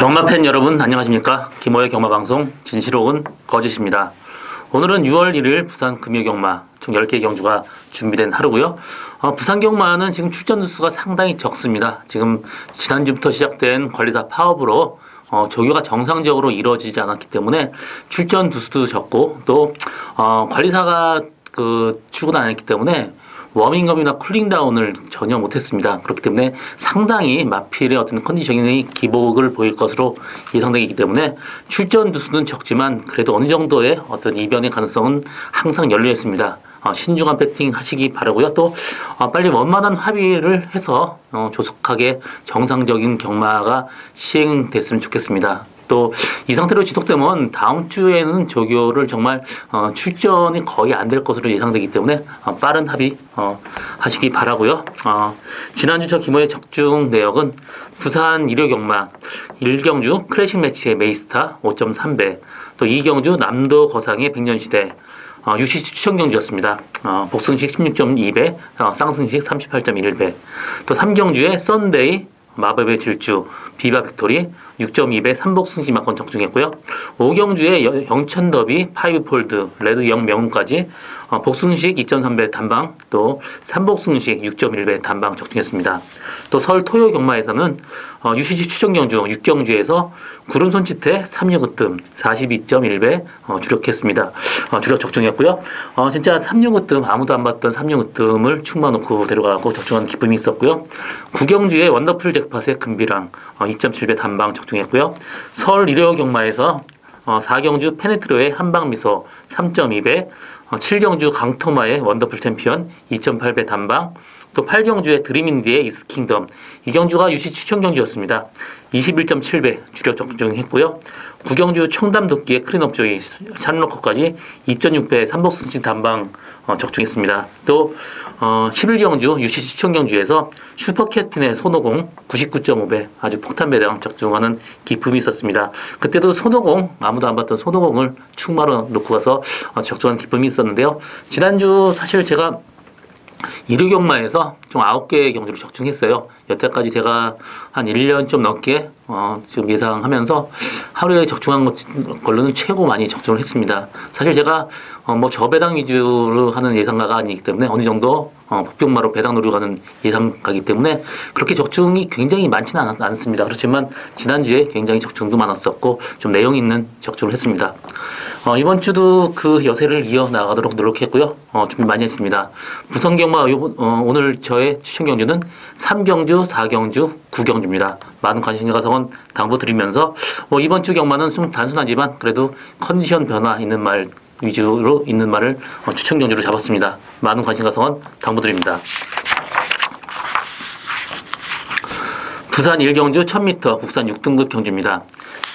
경마 팬 여러분 안녕하십니까? 김호의 경마방송 진실옥은 거짓입니다. 오늘은 6월 1일 부산 금요경마 총 10개 경주가 준비된 하루고요. 부산 경마는 지금 출전 두수가 상당히 적습니다. 지금 지난주부터 시작된 관리사 파업으로 조교가 정상적으로 이루어지지 않았기 때문에 출전 두수도 적고 또 관리사가 출근 안 했기 때문에 워밍업이나 쿨링다운을 전혀 못했습니다. 그렇기 때문에 상당히 마필의 어떤 컨디셔닝이 기복을 보일 것으로 예상되기 때문에 출전 두수는 적지만 그래도 어느 정도의 어떤 이변의 가능성은 항상 열려 있습니다. 신중한 배팅 하시기 바라고요. 또 빨리 원만한 합의를 해서 조속하게 정상적인 경마가 시행됐으면 좋겠습니다. 또 이 상태로 지속되면 다음 주에는 조교를 정말 출전이 거의 안 될 것으로 예상되기 때문에 빠른 합의 하시기 바라고요. 지난주 저 김호의 적중 내역은 부산 일요경마 1경주 클래식 매치의 메이스타 5.3배 또 2경주 남도 거상의 백년시대 UCC 추천 경주였습니다. 복승식 16.2배, 쌍승식 38.1배, 또 3경주의 썬데이 마법의 질주, 비바 빅토리 6.2배 3복승시 막권 적중했고요. 5경주의 영천더비 5폴드 레드 영명운까지 복승식 2.3배 단방 또 3복승식 6.1배 단방 적중했습니다. 또 서울 토요 경마에서는 UCC 추천 경주 6경주에서 구름 손짓에 365뜸 42.1배 주력했습니다. 주력 적중했고요. 진짜 365뜸 아무도 안 봤던 365뜸을 충마 놓고 데려가고 적중한 기쁨이 있었고요. 9경주의 원더풀 잭팟의 금비랑 2.7배 단방 적중했고요. 서울 일요 경마에서 4경주 페네트로의 한방미소 3.2배 7경주 강토마의 원더풀 챔피언 2.8배 단방 또 8경주의 드림인디의 이스킹덤 이 경주가 유시 추천 경주였습니다. 21.7배 주력 적중했고요. 9경주 청담도끼의 크린업조이 샤르로커까지 2.6배 3복승신 단방 적중했습니다. 또 11경주 유시 추천 경주에서 슈퍼캡틴의 손오공 99.5배 아주 폭탄 배당 적중하는 기쁨이 있었습니다. 그때도 손오공 아무도 안 봤던 손오공을 충마로 놓고 가서 적중한 기쁨이 있었는데요. 지난주 사실 제가 일요경마에서 총 9개의 경주를 적중했어요. 여태까지 제가 한 1년 좀 넘게 지금 예상하면서 하루에 적중한 걸로는 최고 많이 적중을 했습니다. 사실 제가 저배당 위주로 하는 예상가가 아니기 때문에 어느 정도 복병마로 배당 노리고 가는 예상가기 때문에 그렇게 적중이 굉장히 많지는 않습니다. 그렇지만 지난주에 굉장히 적중도 많았었고 좀 내용 있는 적중을 했습니다. 이번 주도 그 여세를 이어나가도록 노력했고요. 준비 많이 했습니다. 부산경마 오늘 저의 추천 경주는 3경주, 4경주, 9경주입니다. 많은 관심과 성원 당부드리면서 이번 주 경마는 좀 단순하지만 그래도 컨디션 변화 있는 말 위주로 있는 말을 추천 경주로 잡았습니다. 많은 관심과 성원 당부드립니다. 부산 1경주 1000m 국산 6등급 경주입니다.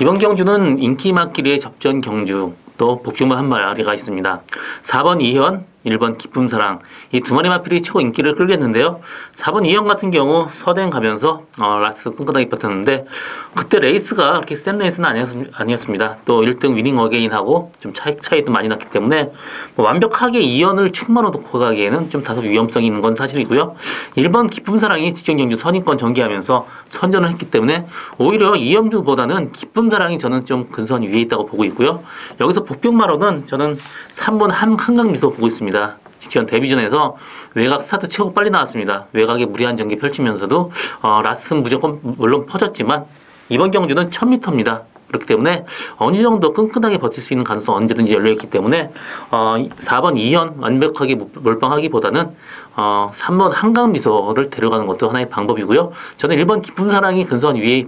이번 경주는 인기마끼리의 접전 경주 또 복병만 한 마리가 있습니다. 4번 이현, 1번 기쁨사랑 이 두 마리 마필이 최고 인기를 끌겠는데요. 4번 이현 같은 경우 서대행 가면서 라스 끈끈하게 버텼는데 그때 레이스가 그렇게 센 레이스는 아니었습니다. 또 1등 위닝 어게인하고 좀 차이도 많이 났기 때문에 완벽하게 이현을 충만으로 놓고 가기에는 좀 다소 위험성이 있는 건 사실이고요. 1번 기쁨사랑이 직전 경주 선입권 전개하면서 선전을 했기 때문에 오히려 이현주보다는 기쁨사랑이 저는 좀 근선 위에 있다고 보고 있고요. 여기서 복병마로는 저는 3번 한강미소 보고 있습니다. 직전 데뷔전에서 외곽 스타트 최고 빨리 나왔습니다. 외곽에 무리한 전개 펼치면서도 라스트는 무조건 물론 퍼졌지만 이번 경주는 1000m입니다. 그렇기 때문에 어느 정도 끈끈하게 버틸 수 있는 가능성 언제든지 열려있기 때문에 4번 2현 완벽하게 몰빵하기보다는 3번 한강미소를 데려가는 것도 하나의 방법이고요. 저는 1번 기쁨사랑이 근선 위에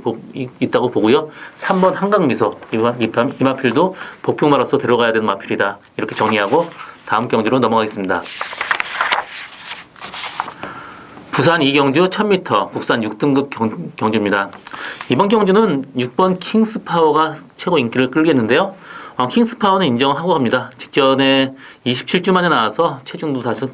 있다고 보고요. 3번 한강미소 이 마필도 복병마로서 데려가야 되는 마필이다. 이렇게 정리하고 다음 경주로 넘어가겠습니다. 부산 2경주 1000m 국산 6등급 경주입니다. 이번 경주는 6번 킹스파워가 최고 인기를 끌겠는데요. 킹스파워는 인정하고 갑니다. 직전에 27주 만에 나와서 체중도 다소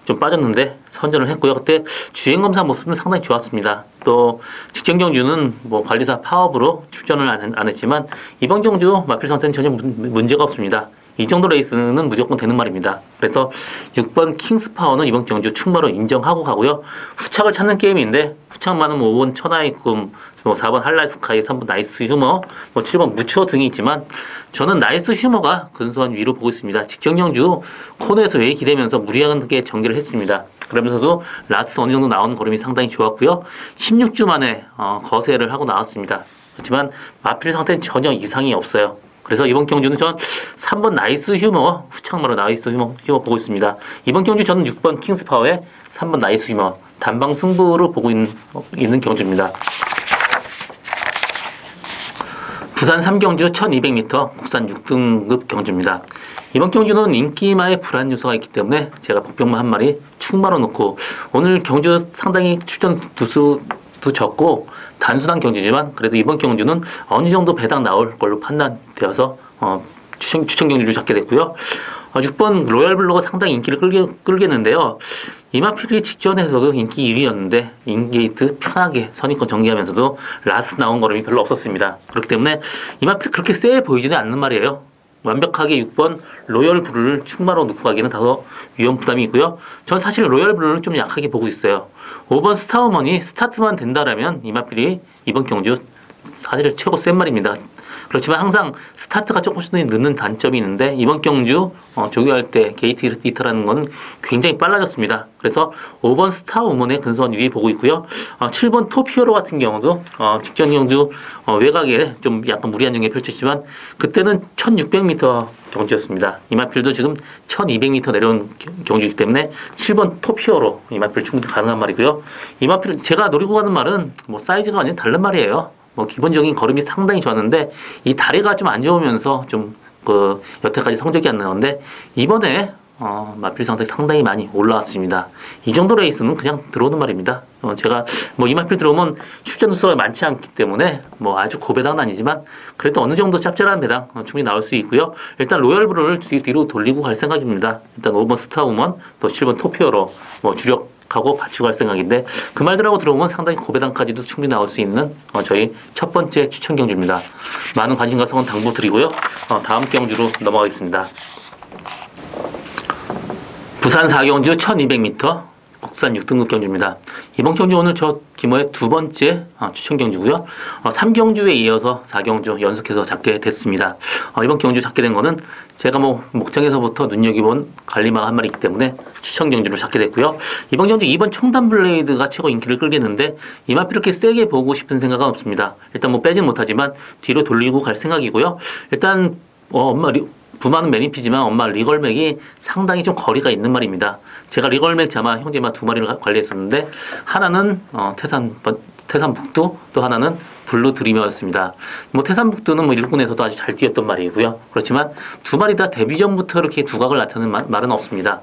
좀 빠졌는데 선전을 했고요. 그때 주행검사 모습은 상당히 좋았습니다. 또 직전 경주는 관리사 파업으로 출전을 안 했지만 이번 경주 마필 상태는 전혀 문제가 없습니다. 이 정도 레이스는 무조건 되는 말입니다. 그래서 6번 킹스파워는 이번 경주 충마로 인정하고 가고요. 후착을 찾는 게임인데 후착만은 5번 천하의 꿈, 4번 할라스카이, 3번 나이스 휴머, 7번 무초 등이 있지만 저는 나이스 휴머가 근소한 위로 보고 있습니다. 직전 경주 코너에서 웨이 기대면서 무리하게 전개를 했습니다. 그러면서도 라스트 어느 정도 나오는 걸음이 상당히 좋았고요. 16주 만에 거세를 하고 나왔습니다. 그렇지만 마필 상태는 전혀 이상이 없어요. 그래서 이번 경주는 전 3번 나이스 휴머, 후창마로 나이스 휴머 보고 있습니다. 이번 경주 저는 6번 킹스파워에 3번 나이스 휴머, 단방 승부를 보고 있는 경주입니다. 부산 3경주 1200m 국산 6등급 경주입니다. 이번 경주는 인기마의 불안 요소가 있기 때문에 제가 복병마 한 마리 충마로 놓고 오늘 경주 상당히 출전 두수도 적고 단순한 경주지만 그래도 이번 경주는 어느 정도 배당 나올 걸로 판단되어서 추천 경주를 잡게 됐고요. 6번 로얄블루가 상당히 인기를 끌겠는데요. 이마필이 직전에서도 인기 1위였는데 인게이트 편하게 선입권 정리하면서도 라스 나온 걸음이 별로 없었습니다. 그렇기 때문에 이마필이 그렇게 세 보이지는 않는 말이에요. 완벽하게 6번 로얄블루를 충마로 놓고 가기는 다소 위험 부담이 있고요. 전 사실 로얄블루를 좀 약하게 보고 있어요. 5번 스타우먼이 스타트만 된다라면 이마필이 이번 경주 사실 최고 센 말입니다. 그렇지만 항상 스타트가 조금씩 늦는 단점이 있는데 이번 경주 조교할 때 게이트 이탈하는 건 굉장히 빨라졌습니다. 그래서 5번 스타우먼의 근소한 위에 보고 있고요. 7번 토피어로 같은 경우도 직전 경주 외곽에 좀 약간 무리한 경기에 펼쳤지만 그때는 1600m 경주였습니다. 이마필도 지금 1200m 내려온 경주이기 때문에 7번 토피어로 이마필 충분히 가능한 말이고요. 이마필 제가 노리고 가는 말은 사이즈가 완전히 다른 말이에요. 기본적인 걸음이 상당히 좋았는데 이 다리가 좀 안 좋으면서 좀 여태까지 성적이 안 나오는데 이번에 마필 상태 상당히 많이 올라왔습니다. 이 정도 레이스는 그냥 들어오는 말입니다. 제가 이마필 들어오면 출전 수가 많지 않기 때문에 아주 고배당은 아니지만 그래도 어느 정도 짭짤한 배당 충분히 나올 수 있고요. 일단 로얄블루를 뒤로 돌리고 갈 생각입니다. 일단 5번 스타우먼 또 7번 토피어로 주력하고 받치고 갈 생각인데 그 말들하고 들어오면 상당히 고배당까지도 충분히 나올 수 있는 저희 첫 번째 추천 경주입니다. 많은 관심과 성원 당부드리고요. 다음 경주로 넘어가겠습니다. 부산 4경주 1200m 국산 6등급 경주입니다. 이번 경주 오늘 저 김호의 두 번째 추천 경주고요. 3경주에 이어서 4경주 연속해서 잡게 됐습니다. 이번 경주 잡게 된 거는 제가 목장에서부터 눈여겨본 관리마가 한 마리이기 때문에 추천 경주를 잡게 됐고요. 이번 경주 2번 청담 블레이드가 최고 인기를 끌겠는데 이마필 이렇게 세게 보고 싶은 생각은 없습니다. 일단 빼진 못하지만 뒤로 돌리고 갈 생각이고요. 일단 부마는 매니피지만 엄마 리걸맥이 상당히 좀 거리가 있는 말입니다. 제가 리걸맥 자마 형제마 두 마리를 관리했었는데 하나는 태산북두 또 하나는 블루 드리머였습니다. 태산북두는 일군에서도 아주 잘 뛰었던 말이고요. 그렇지만 두 마리 다 데뷔 전부터 이렇게 두각을 나타내는 말은 없습니다.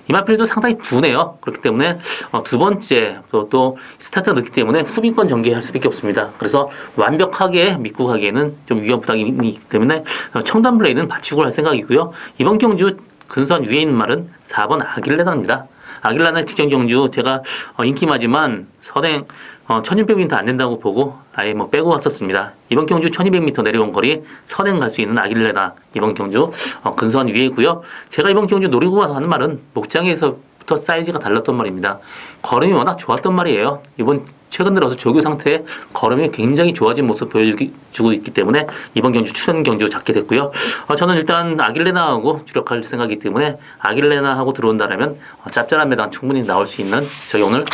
이마필도 상당히 두네요. 그렇기 때문에 두 번째 또 스타트가 늦기 때문에 후빈권 전개할 수밖에 없습니다. 그래서 완벽하게 믿고 가기에는 좀 위험 부담이 있기 때문에 청담 블레이드는 받치고 할 생각이고요. 이번 경주 근소한 위에 있는 말은 4번 아길레나입니다. 아길레나 직전 경주 제가 인기마지만 선행 1600m 안 된다고 보고 아예 빼고 왔었습니다. 이번 경주 1200m 내려온 거리 선행 갈 수 있는 아길레나 이번 경주 근소한 위에고요. 제가 이번 경주 노리고 하는 말은 목장에서부터 사이즈가 달랐던 말입니다. 걸음이 워낙 좋았던 말이에요. 이번 최근 들어서 조교 상태에 걸음이 굉장히 좋아진 모습 보여주고 있기 때문에 이번 경주 추천 경주 잡게 됐고요. 저는 일단 아길레나하고 주력할 생각이기 때문에 아길레나하고 들어온다면 짭짤한 배당 충분히 나올 수 있는 저희 오늘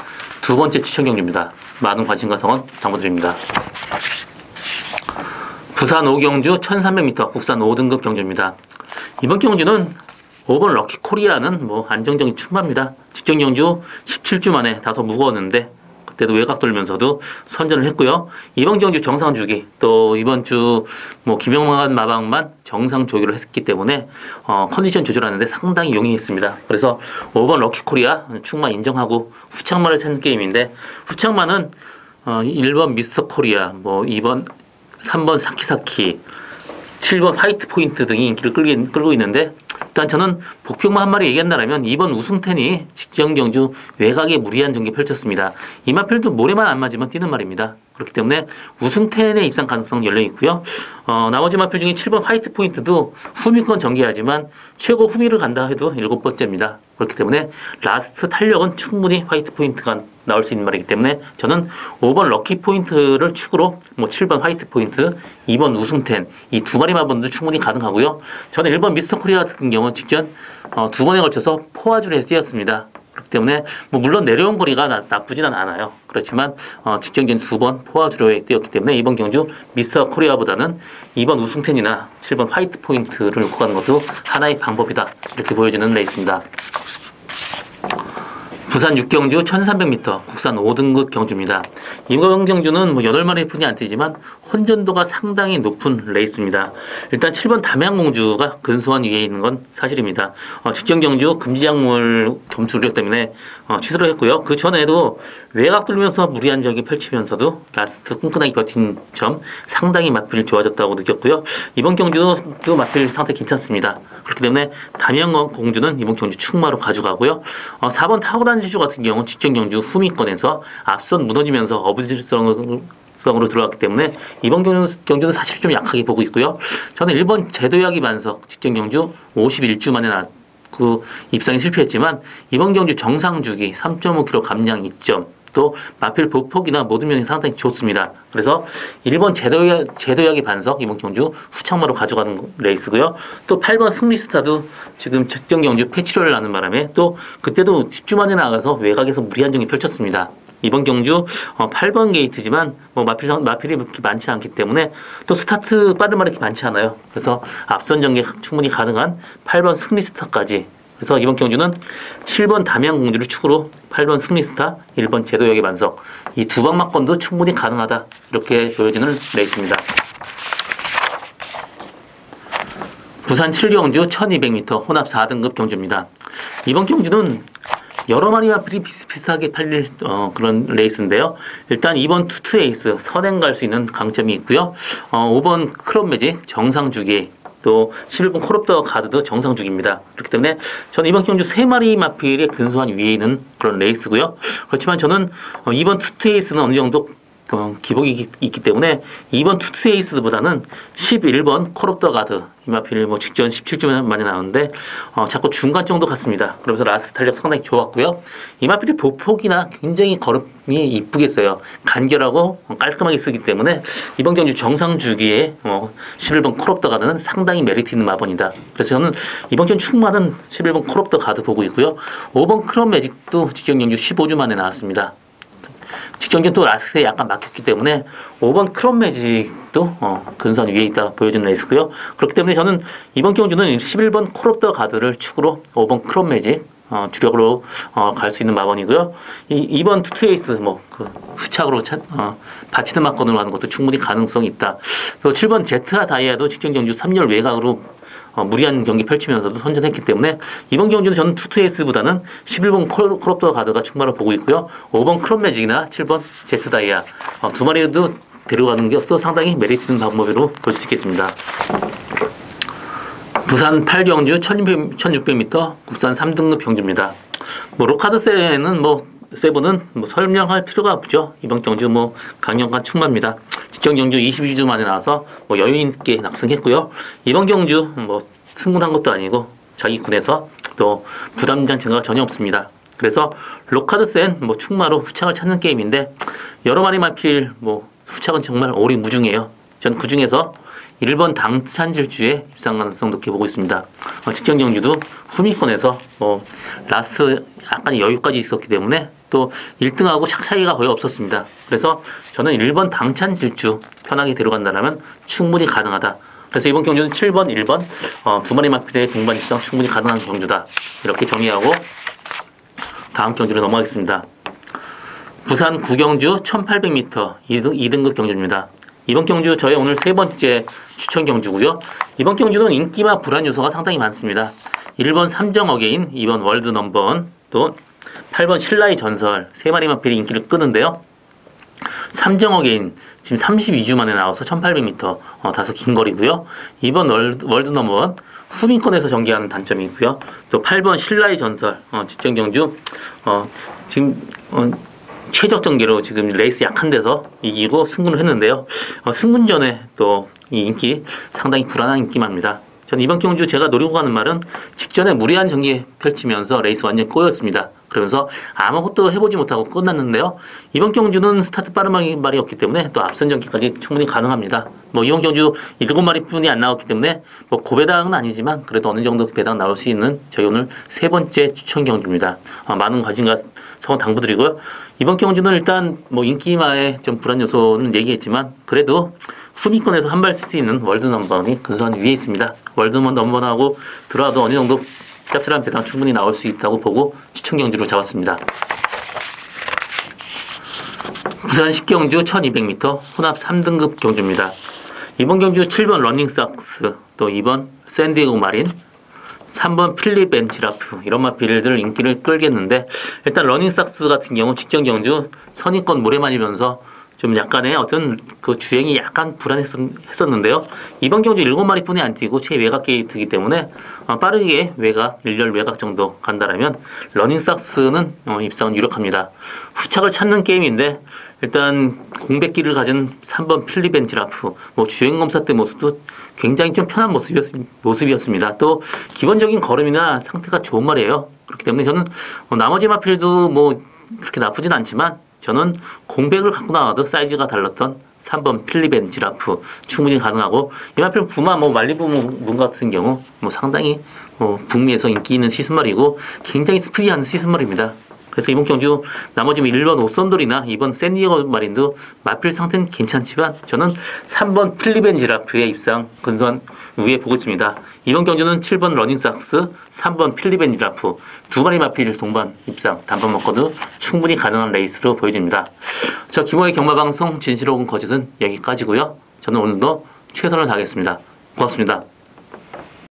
두 번째 추천 경주입니다. 많은 관심과 성원 당부드립니다. 부산 5경주 1300m 국산 5등급 경주입니다. 이번 경주는 5번 럭키 코리아는 안정적인 충마입니다. 직전 경주 17주 만에 다소 무거웠는데 그때도 외곽 돌면서도 선전을 했고요. 이번 경주 정상 주기 또 이번 주 김영만 마방만 정상 조기를 했기 때문에 컨디션 조절하는데 상당히 용이했습니다. 그래서 5번 럭키 코리아 충마 인정하고 후창마를 찾는 게임인데 후창마는 1번 미스터 코리아 2번 3번 사키사키 7번 화이트 포인트 등이 인기를 끌고 있는데 일단 저는 복병만 한 마리 얘기한다면 2번 우승텐이 직전 경주 외곽에 무리한 전개 펼쳤습니다. 이마필도 모래만 안 맞으면 뛰는 말입니다. 그렇기 때문에 우승10의 입상 가능성 열려 있고요. 나머지 마필 중에 7번 화이트 포인트도 후미권 전개하지만 최고 후미를 간다 해도 7번째입니다. 그렇기 때문에 라스트 탄력은 충분히 화이트 포인트가 나올 수 있는 말이기 때문에 저는 5번 럭키 포인트를 축으로 7번 화이트 포인트, 2번 우승10 이 두 마리 마번도 충분히 가능하고요. 저는 1번 미스터 코리아 같은 경우는 직전 두 번에 걸쳐서 포화줄에 쓰였습니다. 그렇기 때문에 물론 내려온 거리가 나쁘지는 않아요. 그렇지만 직전전 두 번 포화주로에 뛰었기 때문에 이번 경주 미스터 코리아보다는 2번 우승10이나 7번 화이트 포인트를 놓고 가는 것도 하나의 방법이다. 이렇게 보여지는 레이스입니다. 부산 6경주 1300m 국산 5등급 경주입니다. 이번 경주는 8마리 분이 안 뛰지만 혼전도가 상당히 높은 레이스입니다. 일단 7번 담양공주가 근소한 위에 있는 건 사실입니다. 직전 경주 금지약물 점수 우려 때문에 취소를 했고요. 그 전에도 외곽 돌면서 무리한 적이 펼치면서도 라스트 끈끈하게 버틴 점 상당히 마필 좋아졌다고 느꼈고요. 이번 경주도 마필 상태 괜찮습니다. 그렇기 때문에 담양공주는 이번 경주 충마로 가져가고요. 4번 타고난 지주 같은 경우는 직전 경주 후미권에서 앞선 무너지면서 어부질성으로 들어갔기 때문에 이번 경주는 사실 좀 약하게 보고 있고요. 저는 1번 제도약이 반석 직전 경주 51주 만에 입상이 실패했지만 이번 경주 정상 주기 3.5kg 감량 2점 또 마필 보폭이나 모든 면이 상당히 좋습니다. 그래서 1번 제도약의 반석 이번 경주 후창마로 가져가는 레이스고요. 또 8번 승리스타도 지금 직전 경주 폐치료를 하는 바람에 또 그때도 10주 만에 나가서 외곽에서 무리한 정이 펼쳤습니다. 이번 경주 8번 게이트지만 마필이 그렇게 많지 않기 때문에 또 스타트 빠른 말이 그렇게 많지 않아요. 그래서 앞선 전개 충분히 가능한 8번 승리스타까지 그래서 이번 경주는 7번 담양공주를 축으로 8번 승리스타, 1번 제도역의 반석 이 두 방막건도 충분히 가능하다 이렇게 보여지는 레이스입니다. 부산 7경주 1200m 혼합 4등급 경주입니다. 이번 경주는 여러 마리 마필이 비슷비슷하게 팔릴 그런 레이스인데요. 일단 2번 투투 에이스 선행 갈 수 있는 강점이 있고요. 5번 크롭 매직 정상 주기 또 11번 콜옵더 가드도 정상 주기입니다. 그렇기 때문에 저는 이번 경주 3마리 마필의 근소한 위에 있는 그런 레이스고요. 그렇지만 저는 2번 투투 에이스는 어느 정도 기복이 있기 때문에 2번 투투 에이스보다는 11번 콜옵더 가드 이 마필 직전 17주 만에 나오는데 자꾸 중간 정도 같습니다. 그러면서 라스트 탄력 상당히 좋았고요. 이 마필이 보폭이나 굉장히 걸음이 이쁘게 써요. 간결하고 깔끔하게 쓰기 때문에 이번 경주 정상 주기에 11번 콜옵더 가드는 상당히 메리트 있는 마번이다. 그래서 저는 이번 경주 충마는 11번 콜옵더 가드 보고 있고요. 5번 크롬 매직도 직전 경주 15주 만에 나왔습니다. 직전전 또 라스트에 약간 막혔기 때문에 5번 크롬 매직도 근소한 위에 있다 보여주는 레이스고요. 그렇기 때문에 저는 이번 경주는 11번 콜옵더 가드를 축으로 5번 크롬 매직 주력으로 갈 수 있는 마번이고요. 2번 투투에이스 후착으로 받치는 막건으로 하는 것도 충분히 가능성이 있다. 또 7번 제트아 다이아도 직전 경주 3열 외곽으로 무리한 경기 펼치면서도 선전했기 때문에 이번 경주는 저는 투투에이스보다는 11번 콜옵더 가드가 충마로 보고 있고요. 5번 크롬 매직이나 7번 제트 다이아 두 마리도 데려가는 게 또 상당히 메리트 있는 방법으로 볼 수 있겠습니다. 부산 8경주 1600m 국산 3등급 경주입니다. 로카드 세븐은 설명할 필요가 없죠. 이번 경주 강력한 충마입니다. 직전 경주 22주 만에 나와서 여유 있게 낙승했고요. 이번 경주 승군한 것도 아니고 자기 군에서 또 부담장 증가가 전혀 없습니다. 그래서 로카드 센 충마로 후착을 찾는 게임인데 여러 마리 마필 후착은 정말 오리무중이에요. 전 그 중에서 1번 당찬질주에 입상 가능성 높게 보고 있습니다. 직전 경주도 후미권에서 라스트 약간의 여유까지 있었기 때문에 또 1등하고 차이가 거의 없었습니다. 그래서 저는 1번 당찬질주 편하게 데려간다면 충분히 가능하다. 그래서 이번 경주는 7번, 1번 두 마리 마필의 동반 입상 충분히 가능한 경주다. 이렇게 정의하고 다음 경주로 넘어가겠습니다. 부산 9경주 1800m 2등급 경주입니다. 이번 경주 저의 오늘 세 번째 추천 경주고요. 이번 경주는 인기와 불안 요소가 상당히 많습니다. 1번 삼정 어게인, 2번 월드 넘버원, 또 8번 신라의 전설 세 마리 마필이 인기를 끄는데요. 삼정 어게인 지금 32주 만에 나와서 1800m 다소 긴 거리고요. 2번 월드 넘버원 후민권에서 전개하는 단점이 있고요. 또 8번 신라의 전설 직전 경주 지금 최적 전개로 지금 레이스 약한 데서 이기고 승군을 했는데요. 승군전에 또 이 인기 상당히 불안한 인기만입니다. 저는 이번 경주 제가 노리고 가는 말은 직전에 무리한 전개 펼치면서 레이스 완전 꼬였습니다. 그러면서 아무것도 해보지 못하고 끝났는데요. 이번 경주는 스타트 빠른 말이 없기 때문에 또 앞선 전개까지 충분히 가능합니다. 뭐 이번 경주 7마리뿐이 안 나왔기 때문에 뭐 고배당은 아니지만 그래도 어느 정도 배당 나올 수 있는 저희 오늘 세 번째 추천 경주입니다. 많은 관심과 성원 당부드리고요. 이번 경주는 일단 뭐 인기마의 좀 불안 요소는 얘기했지만 그래도 후미권에서 한 발 쓸 수 있는 월드 넘버원이 근소한 위에 있습니다. 월드 넘버원하고 들어와도 어느 정도 짭짤한 배당 충분히 나올 수 있다고 보고 추천 경주로 잡았습니다. 부산 10경주 1200m 혼합 3등급 경주입니다. 이번 경주 7번 러닝삭스, 또 2번 샌디에고 마린, 3번 필립 앤 지라프 이런 마필들 인기를 끌겠는데 일단 러닝삭스 같은 경우 직전 경주 선입권 모래만이면서 좀 약간의 어떤 그 주행이 약간 불안했었는데요. 이번 경주 7마리뿐이 안 뛰고 최외곽 게이트이기 때문에 빠르게 외곽, 일렬 외곽 정도 간다라면 러닝삭스는 입상은 유력합니다. 후착을 찾는 게임인데 일단 공백기를 가진 3번 필립 앤 지라프 뭐 주행 검사 때 모습도 굉장히 좀 편한 모습이었습니다. 또 기본적인 걸음이나 상태가 좋은 말이에요. 그렇기 때문에 저는 나머지 마필도 뭐 그렇게 나쁘진 않지만 저는 공백을 갖고 나와도 사이즈가 달랐던 3번 필립 앤 지라프 충분히 가능하고 이 마필 부마 뭐 말리부 문 같은 경우 뭐 상당히 북미에서 인기 있는 시즌말이고 굉장히 스피디한 시즌말입니다. 그래서 이번 경주 나머지 1번 오썸돌이나 2번 샌디에고 마린도 마필 상태는 괜찮지만 저는 3번 필립 앤 지라프의 입상 근소한 위에 보고 있습니다. 이번 경주는 7번 러닝삭스, 3번 필립 앤 지라프 두 마리 마필 동반 입상 단번 먹고도 충분히 가능한 레이스로 보여집니다. 저 김호의 경마방송 진실옥은 거짓은 여기까지고요. 저는 오늘도 최선을 다하겠습니다. 고맙습니다.